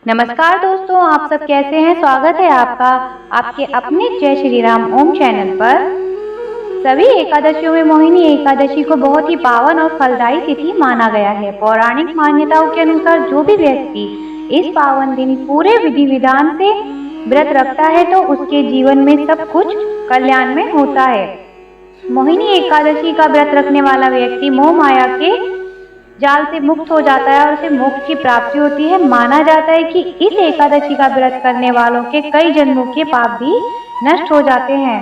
नमस्कार दोस्तों, आप सब कैसे हैं। स्वागत है आपका आपके अपने जय श्री राम ओम चैनल पर। सभी एकादशियों में मोहिनी एकादशी को बहुत ही पावन और फलदायी तिथि माना गया है। पौराणिक मान्यताओं के अनुसार जो भी व्यक्ति इस पावन दिन पूरे विधि विधान से व्रत रखता है तो उसके जीवन में सब कुछ कल्याण में होता है। मोहिनी एकादशी का व्रत रखने वाला व्यक्ति मोह माया के जाल से मुक्त हो जाता है और उसे मोक्ष की प्राप्ति होती है। माना जाता है कि इस एकादशी का व्रत करने वालों के कई जन्मों के पाप भी नष्ट हो जाते हैं।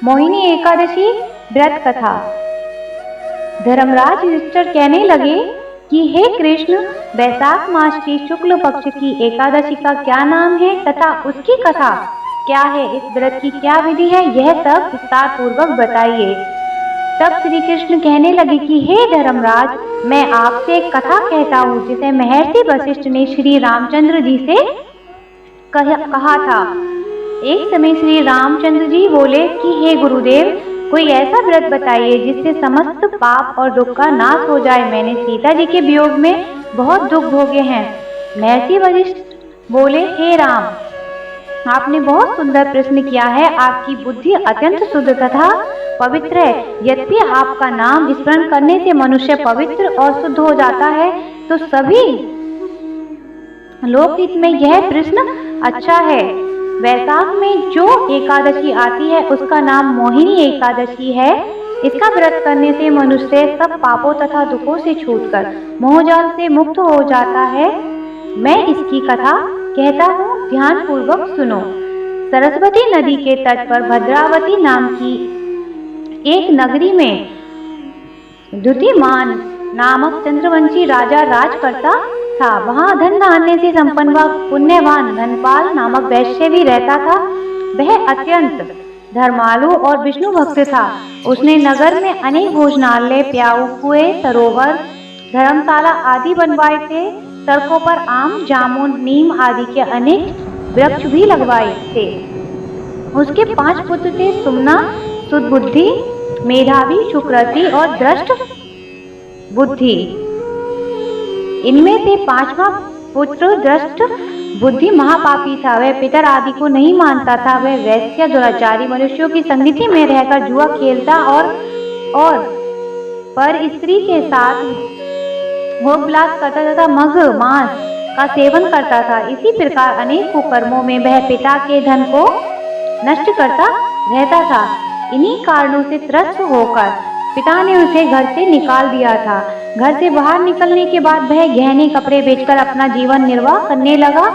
मोहिनी एकादशी व्रत कथा। धर्मराज युधिष्ठिर कहने लगे कि हे कृष्ण, वैशाख मास की शुक्ल पक्ष की एकादशी का क्या नाम है तथा उसकी कथा क्या है, इस व्रत की क्या विधि है, यह सब विस्तार पूर्वक बताइए। तब श्री कृष्ण कहने लगे कि हे धर्मराज, मैं आपसे एक कथा कहता हूँ जिसे महर्षि वशिष्ठ ने श्री रामचंद्र जी से कहा था। एक समय श्री रामचंद्र जी बोले कि हे गुरुदेव, कोई ऐसा व्रत बताइए जिससे समस्त पाप और दुख का नाश हो जाए। मैंने सीता जी के वियोग में बहुत दुख भोगे हैं। महर्षि वशिष्ठ बोले, हे राम, आपने बहुत सुंदर प्रश्न किया है। आपकी बुद्धि अत्यंत शुद्ध तथा पवित्र है। यद्यपि आपका नाम स्मरण करने से मनुष्य पवित्र और शुद्ध हो जाता है, तो सभी लोकहित में यह प्रश्न अच्छा है। वैशाख में जो एकादशी आती है उसका नाम मोहिनी एकादशी है। इसका व्रत करने से मनुष्य सब पापों तथा दुखों से छूटकर मोहजाल से मुक्त हो जाता है। मैं इसकी कथा कहता हूँ, ध्यान पूर्वक सुनो। सरस्वती नदी के तट पर भद्रावती नाम की एक नगरी में द्युतिमान नामक चंद्रवंशी राजा राज करता था। वहाँ धन धान्य से संपन्न व पुण्यवान धनपाल नामक वैश्य भी रहता था। वह अत्यंत धर्मालु और विष्णु भक्त था। उसने नगर में अनेक भोजनालय, प्याऊ, कुएं, सरोवर, धर्मशाला आदि बनवाए थे। सड़कों पर आम, जामुन, नीम आदि के अनेक वृक्ष भी लगवाए थे। उसके 5 पुत्र थे, सुमना, सुदबुद्धि, मेधावी, शुक्रति और दृष्ट बुद्धि। इनमें से 5वां पुत्र दृष्ट बुद्धि महापापी था। वह पितर आदि को नहीं मानता था। वह वैश्य, दुराचारी, मनुष्यों की संगति में रहकर जुआ खेलता और पर स्त्री के साथ भोग विलास करता तथा मग मांस का सेवन करता था। इसी प्रकार अनेक कुकर्मों में वह पिता के धन को नष्ट करता रहता था। इन्हीं कारणों से त्रस्त होकर पिता ने उसे घर से निकाल दिया था। घर से बाहर निकलने के बाद वह गहने कपड़े बेचकर अपना जीवन निर्वाह करने लगा।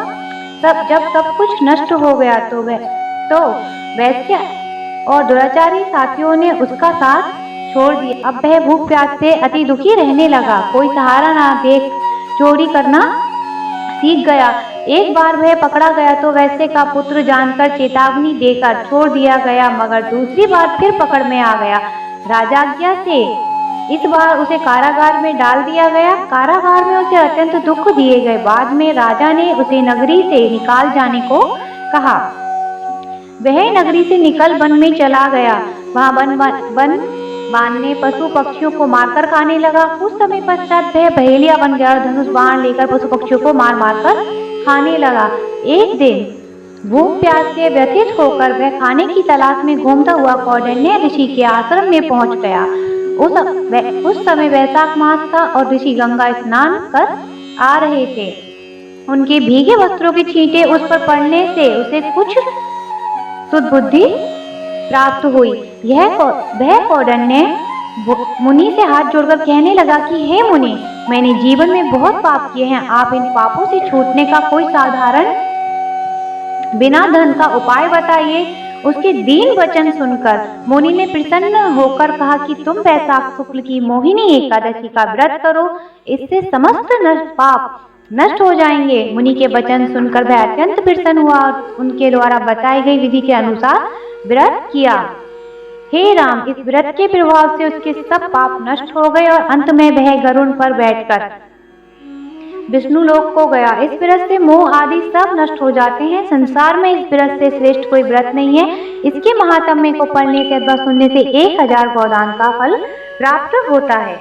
जब सब कुछ नष्ट हो गया तो वैश्य और दुराचारी साथियों ने उसका साथ छोड़ दिया। अब वह भूख प्यास से अति दुखी रहने लगा। कोई सहारा ना देख चोरी करना सीख गया। एक बार वह पकड़ा गया तो वैश्य का पुत्र जानकर चेतावनी देकर छोड़ दिया गया, मगर दूसरी बार फिर पकड़ में आ गया। राजाज्ञा से इस बार उसे कारागार में डाल दिया गया। कारागार में उसे अत्यंत दुख दिए गए। बाद में राजा ने उसे नगरी से निकाल जाने को कहा। वह नगरी से निकल वन में चला गया। वहाँ वन बांधने पशु पक्षियों को मारकर खाने लगा। कुछ समय पश्चात वह बहेलिया बन गया और धनुष बाण लेकर पशु पक्षियों को मार कर खाने लगा। एक दिन भूख प्यास से व्यथित होकर वह खाने की तलाश में घूमता हुआ कौंडिन्य ऋषि के आश्रम में पहुंच गया। उस समय वैशाख मास था और ऋषि गंगा स्नान कर आ रहे थे। उनके भीगे वस्त्रों की छींटे उस पर पड़ने से उसे कुछ सुदबुद्धि प्राप्त हुई। वह कौंडिन्य मुनि से हाथ जोड़कर कहने लगा कि हे मुनि, मैंने जीवन में बहुत पाप किए हैं। आप इन पापों से छूटने का कोई साधारण बिना धन का उपाय बताइए। उसके दीन वचन सुनकर मुनि ने प्रसन्न होकर कहा कि तुम वैशाख शुक्ल की मोहिनी एकादशी का व्रत करो, इससे समस्त पाप नष्ट हो जाएंगे। मुनि के वचन सुनकर वह अत्यंत प्रसन्न हुआ और उनके द्वारा बताई गई विधि के अनुसार व्रत किया। हे राम, इस व्रत के प्रभाव से उसके सब पाप नष्ट हो गए और अंत में वह गरुड़ पर बैठकर विष्णु लोक को गया। इस व्रत से मोह आदि सब नष्ट हो जाते हैं। संसार में इस व्रत से श्रेष्ठ कोई व्रत नहीं है। इसके महात्म्य को पढ़ने से अथवा सुनने से 1000 गोदान का फल प्राप्त होता है।